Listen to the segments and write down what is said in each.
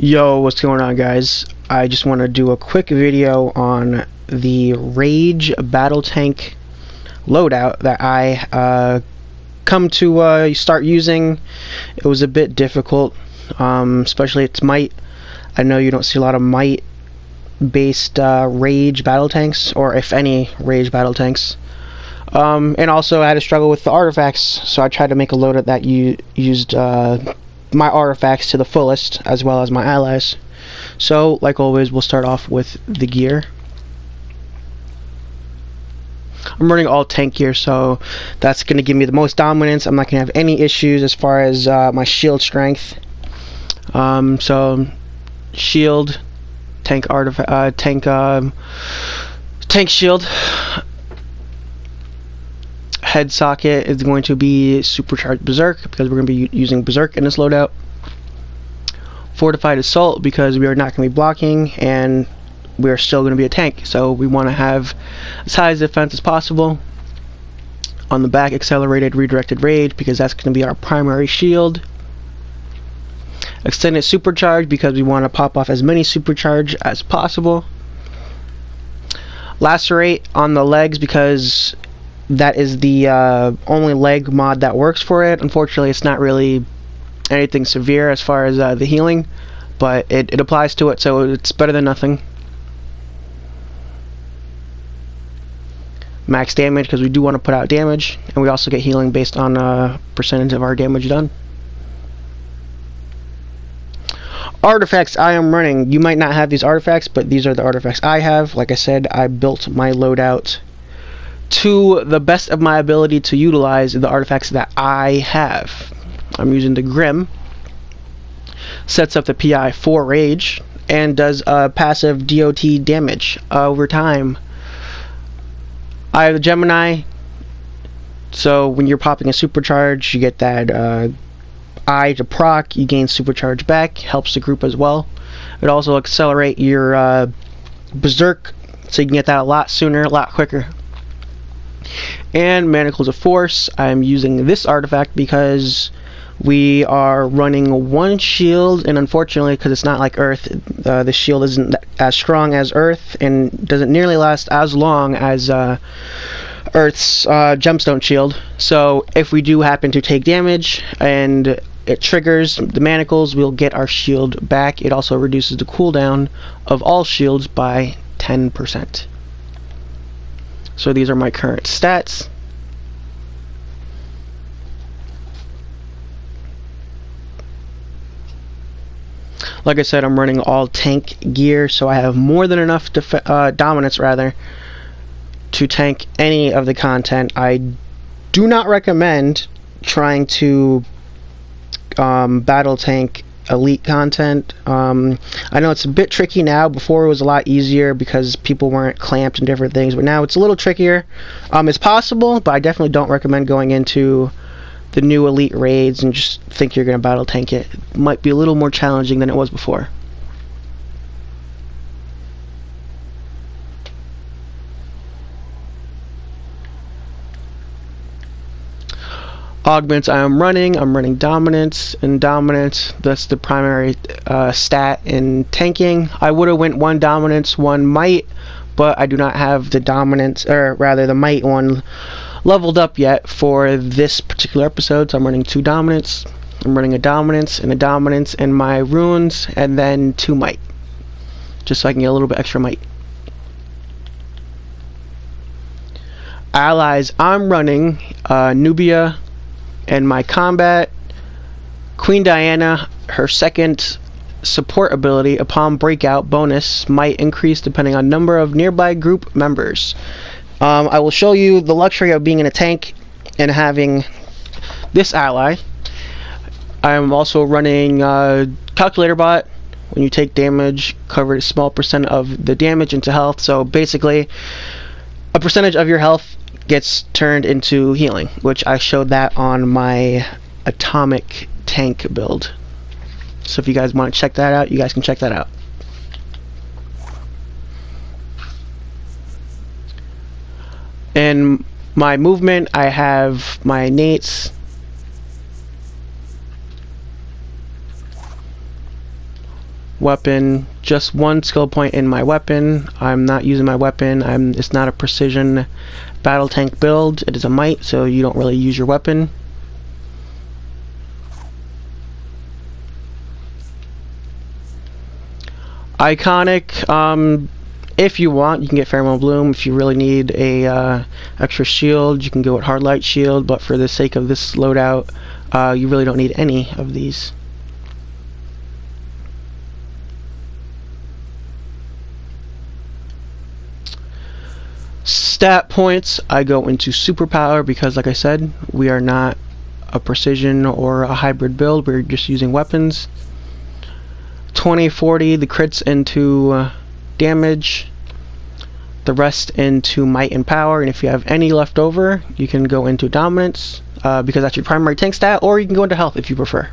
Yo, what's going on, guys? I just want to do a quick video on the Rage Battle Tank loadout that I come to start using. It was a bit difficult, especially its might. I know you don't see a lot of might based Rage battle tanks, or if any Rage battle tanks. And also I had to struggle with the artifacts, so I tried to make a loadout that used my artifacts to the fullest, as well as my allies. So, like always, we'll start off with the gear. I'm running all tank gear, so that's going to give me the most dominance. I'm not going to have any issues as far as my shield strength. So, shield, tank tank shield. Head socket is going to be supercharged berserk, because we're going to be using berserk in this loadout. Fortified assault, because we are not going to be blocking and we are still going to be a tank, so we want to have as high as defense as possible. On the back, accelerated redirected rage, because that's going to be our primary shield. Extended supercharge, because we want to pop off as many supercharge as possible. Lacerate on the legs, because that is the only leg mod that works for it. Unfortunately, it's not really anything severe as far as the healing, but it applies to it, so it's better than nothing. Max damage, because we do want to put out damage, and we also get healing based on percentage of our damage done. Artifacts I am running. You might not have these artifacts, but these are the artifacts I have. Like I said, I built my loadout to the best of my ability to utilize the artifacts that I have. I'm using the Grim. Sets up the PI for Rage and does passive DOT damage over time. I have the Gemini, so when you're popping a supercharge, you get that I to proc, you gain supercharge back, helps the group as well. It also accelerate your berserk, so you can get that a lot sooner, a lot quicker. And Manacles of Force, I'm using this artifact because we are running one shield, and unfortunately, because it's not like Earth, the shield isn't as strong as Earth and doesn't nearly last as long as Earth's gemstone shield. So if we do happen to take damage and it triggers the manacles, we'll get our shield back. It also reduces the cooldown of all shields by 10%. So these are my current stats. Like I said, I'm running all tank gear, so I have more than enough dominance rather to tank any of the content. I do not recommend trying to battle tank elite content. I know it's a bit tricky now. Before it was a lot easier because people weren't clamped and different things, but now it's a little trickier. It's possible, but I definitely don't recommend going into the new elite raids and just think you're going to battle tank it. It might be a little more challenging than it was before. Augments I'm running dominance, and dominance, that's the primary stat in tanking. I would have went one dominance, one might, but I do not have the dominance, or rather the might one leveled up yet for this particular episode, so I'm running two dominance. I'm running a dominance and my runes, and then two might, just so I can get a little bit extra might. Allies I'm running Nubia, and my combat, Queen Diana. Her second support ability upon breakout bonus might increase depending on number of nearby group members. I will show you the luxury of being in a tank and having this ally. I'm also running calculator bot. When you take damage, cover a small percent of the damage into health. So basically, a percentage of your health gets turned into healing, which I showed that on my atomic tank build. So if you guys want to check that out, you guys can check that out. In my movement, I have my innates, weapon, just one skill point in my weapon. I'm not using my weapon. It's not a precision battle tank build. It is a might, so you don't really use your weapon. Iconic, if you want, you can get Pheromone Bloom. If you really need a extra shield, you can go with Hard Light Shield, but for the sake of this loadout, you really don't need any of these. Stat points, I go into superpower because, like I said, we are not a precision or a hybrid build. We're just using weapons. 20/40, the crits into damage, the rest into might and power, and if you have any left over, you can go into dominance because that's your primary tank stat, or you can go into health if you prefer.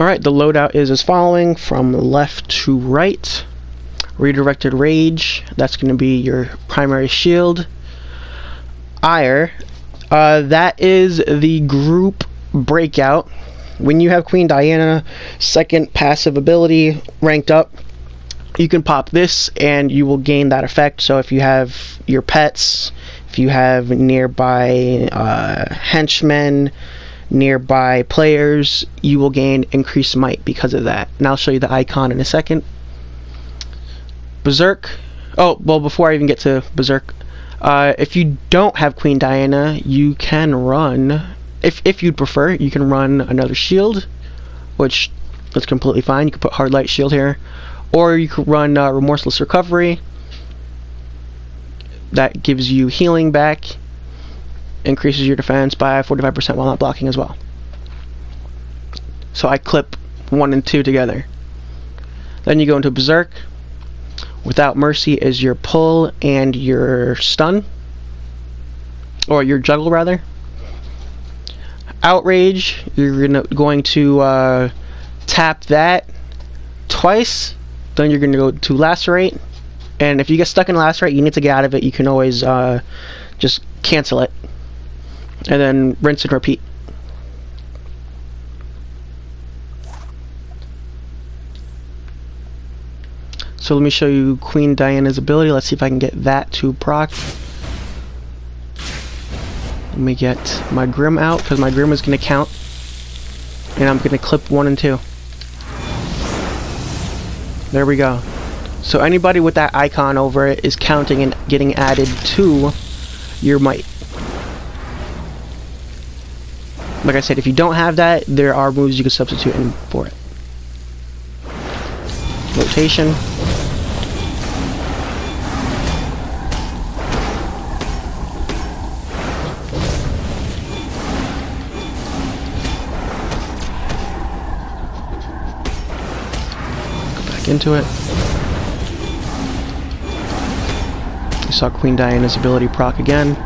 Alright, the loadout is as following from left to right. Redirected Rage, that's going to be your primary shield. Ire, that is the group breakout. When you have Queen Diana, second passive ability ranked up, you can pop this and you will gain that effect. So if you have your pets, if you have nearby henchmen, nearby players, you will gain increased might because of that. And I'll show you the icon in a second. Berserk. Oh, well, before I even get to Berserk, if you don't have Queen Diana, you can run, if you'd prefer, you can run another shield, which is completely fine. You can put Hard Light Shield here, or you could run Remorseless Recovery. That gives you healing back, increases your defense by 45% while not blocking as well. So I clip 1 and 2 together. Then you go into Berserk. Without Mercy is your pull and your stun, or your juggle rather. Outrage, you're going to tap that twice, then you're going to go to Lacerate, and if you get stuck in Lacerate, you need to get out of it. You can always just cancel it, and then rinse and repeat. So let me show you Queen Diana's ability. Let's see if I can get that to proc. Let me get my Grim out, because my Grim is going to count. And I'm going to clip 1 and 2. There we go. So anybody with that icon over it is counting and getting added to your might. Like I said, if you don't have that, there are moves you can substitute in for it. Rotation. Into it. You saw Queen Diana's ability proc again.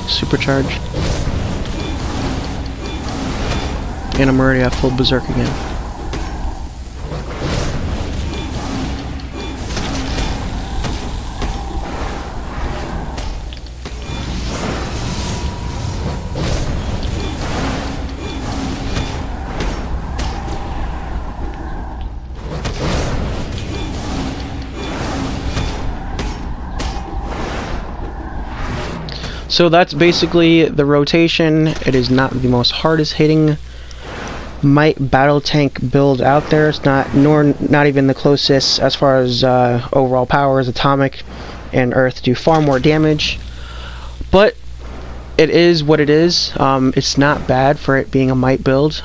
Supercharge. And I'm already at full Berserk again. So that's basically the rotation. It is not the most hardest hitting might battle tank build out there. It's not even the closest as far as overall powers. Atomic and Earth do far more damage, but it is what it is. It's not bad for it being a might build,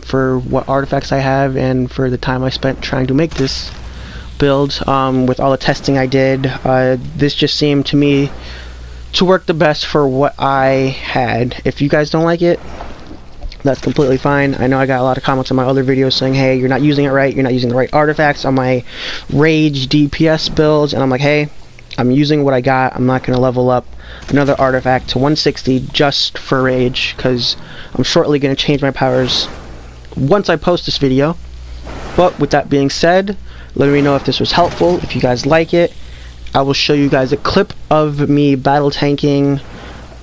for what artifacts I have and for the time I spent trying to make this build. With all the testing I did, this just seemed to me to work the best for what I had. If you guys don't like it, that's completely fine. I know I got a lot of comments on my other videos saying, hey, you're not using it right, you're not using the right artifacts on my Rage DPS builds, and I'm like, hey, I'm using what I got. I'm not going to level up another artifact to 160 just for rage, because I'm shortly going to change my powers once I post this video. But with that being said, let me know if this was helpful. If you guys like it, I will show you guys a clip of me battle tanking.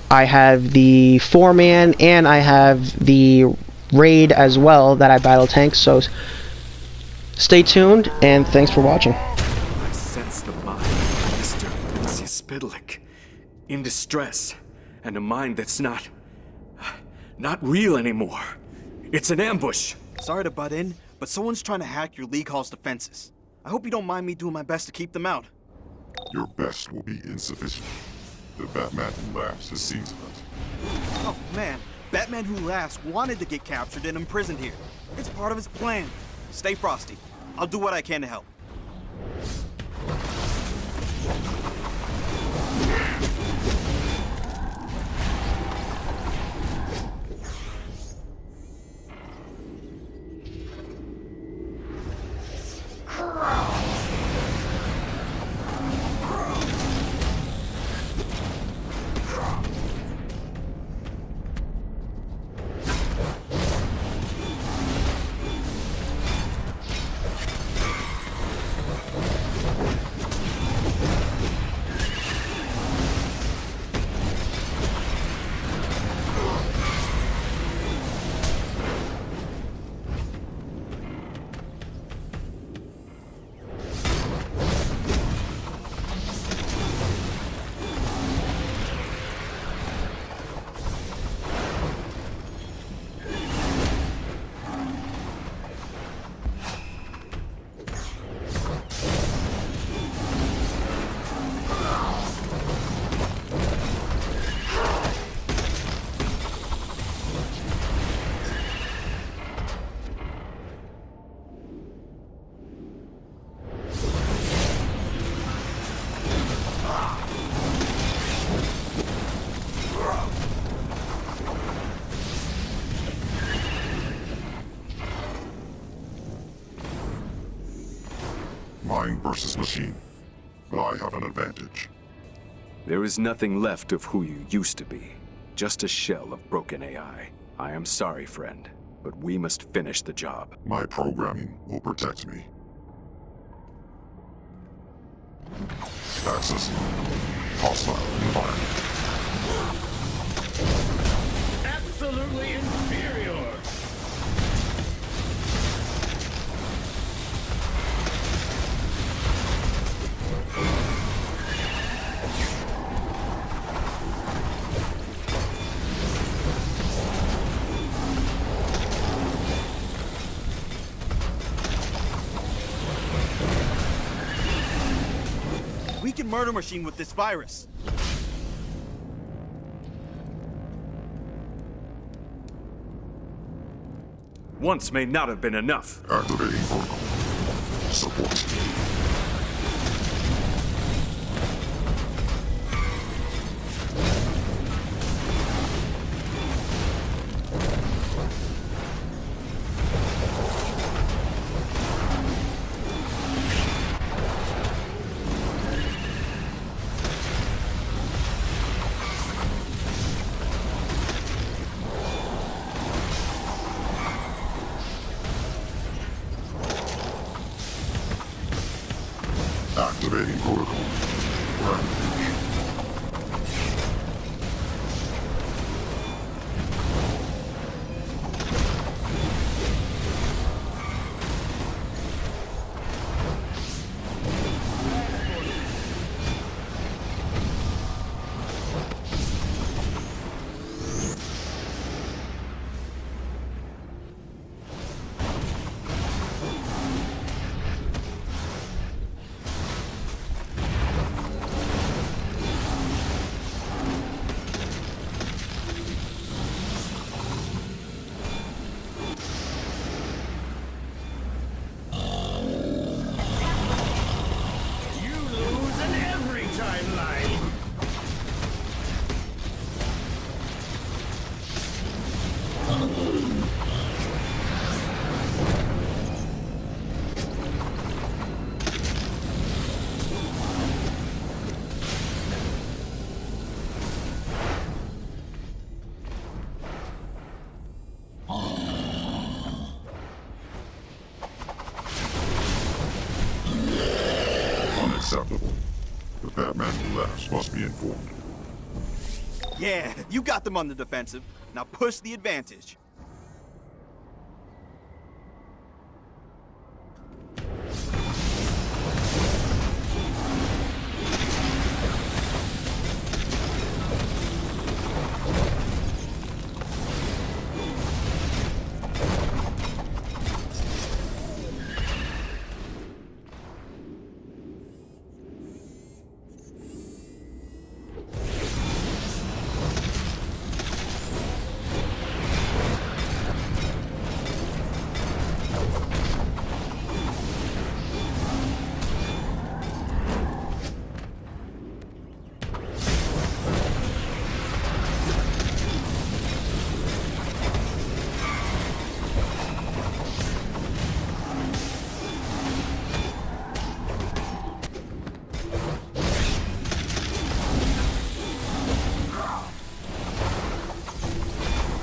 I have the 4-man and I have the raid as well that I battle tank, so stay tuned and thanks for watching. I sense the mind of Mr. Spidlick in distress, and a mind that's not real anymore. It's an ambush. Sorry to butt in, but someone's trying to hack your League Hall's defenses. I hope you don't mind me doing my best to keep them out. Your best will be insufficient. The Batman who laughs has seen to that. Oh man, Batman Who Laughs wanted to get captured and imprisoned here. It's part of his plan. Stay frosty. I'll do what I can to help. Mind versus machine. I have an advantage. There is nothing left of who you used to be. Just a shell of broken AI. I am sorry, friend, but we must finish the job. My programming will protect me. Accessing hostile environment. Absolutely inferior! We can murder Machine with this virus. Once may not have been enough. Activating protocol. Support. must be informed. Yeah, you got them on the defensive. Now push the advantage.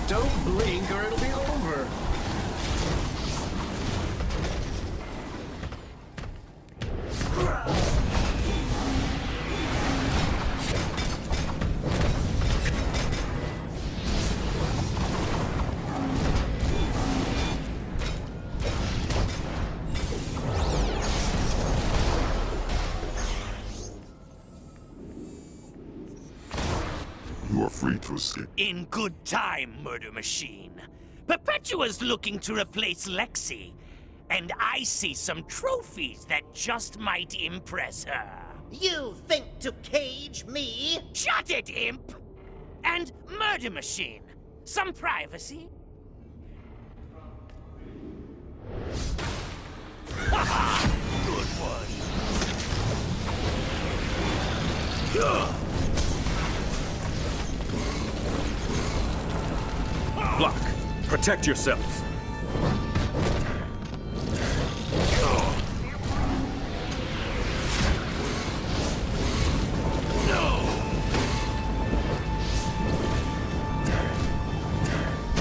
Don't blink or it'll be over. You are free to escape. In good time, Murder Machine. Perpetua's looking to replace Lexi, and I see some trophies that just might impress her. You think to cage me? Shut it, imp! And Murder Machine, some privacy? Haha! Good one. Block. Protect yourselves.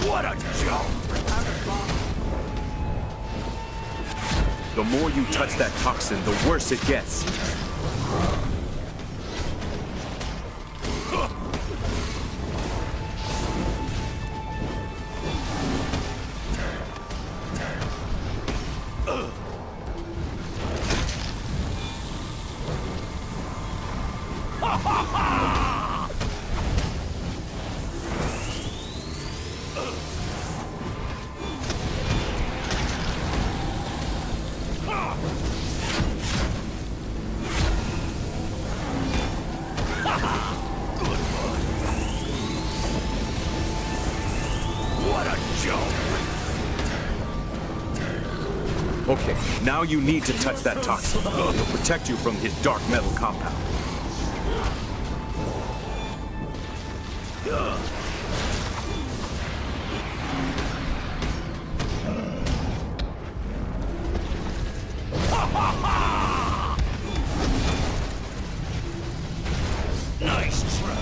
What a joke! The more you touch that toxin, the worse it gets. What a joke! Okay, now you need to touch that toxin. It'll protect you from his dark metal compound. Nice try.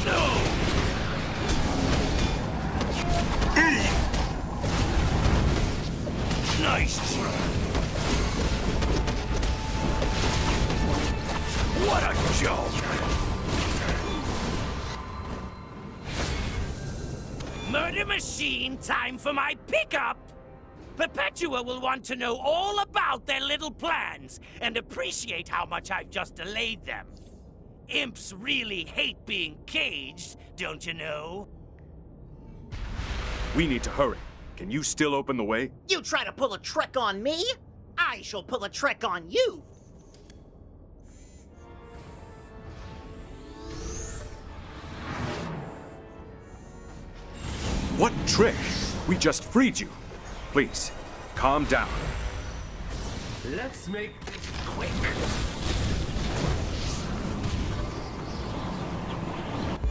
No. Nice try. What a joke! Murder Machine, time for my pickup! Perpetua will want to know all about their little plans and appreciate how much I've just delayed them. Imps really hate being caged, don't you know? We need to hurry. Can you still open the way? You try to pull a trick on me? I shall pull a trick on you. What trick? We just freed you. Please, calm down. Let's make this quick.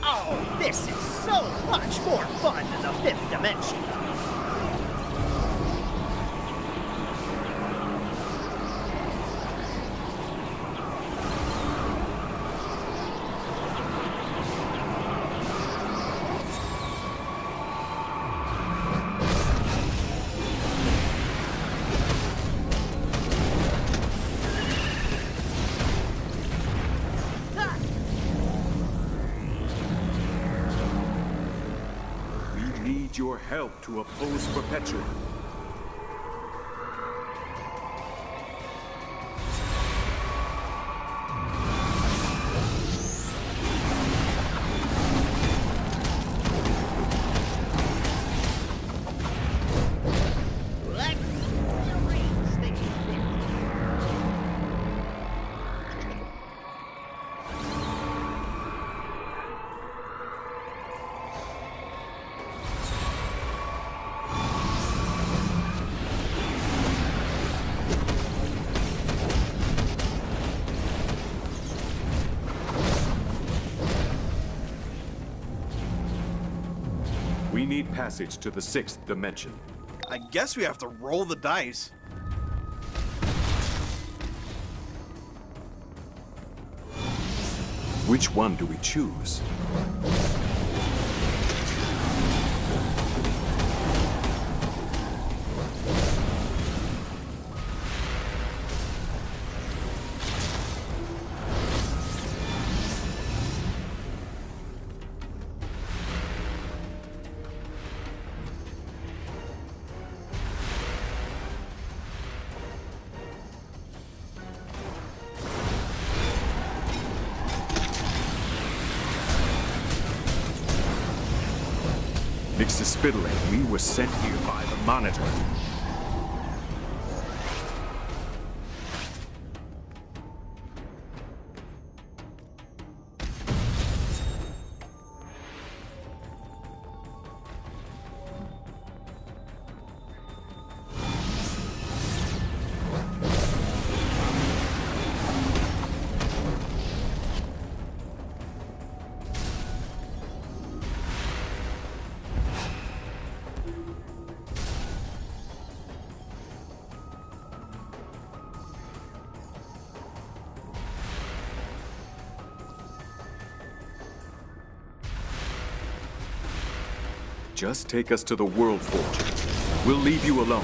Oh, this is so much more fun than the fifth dimension. We need your help to oppose Perpetua. Let's rearrange things a bit. We need passage to the sixth dimension. I guess we have to roll the dice. Which one do we choose? Spittling, we were sent here by the Monitor. Just take us to the World Forge. We'll leave you alone.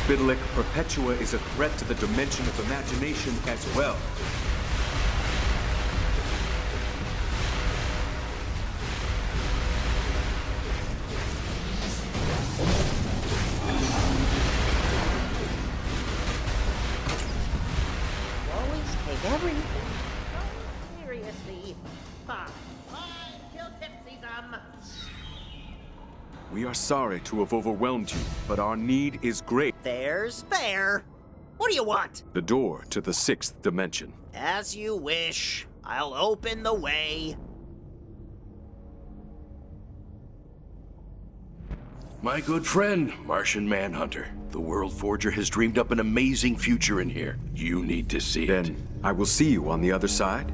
Spitalik, Perpetua is a threat to the dimension of imagination as well. Always take everything so seriously. Fine. Kill tipsy-dum. We are sorry to have overwhelmed you, but our need is great. There's fair. What do you want? The door to the sixth dimension. As you wish. I'll open the way. My good friend, Martian Manhunter. The World Forger has dreamed up an amazing future in here. You need to see it. Then I will see you on the other side.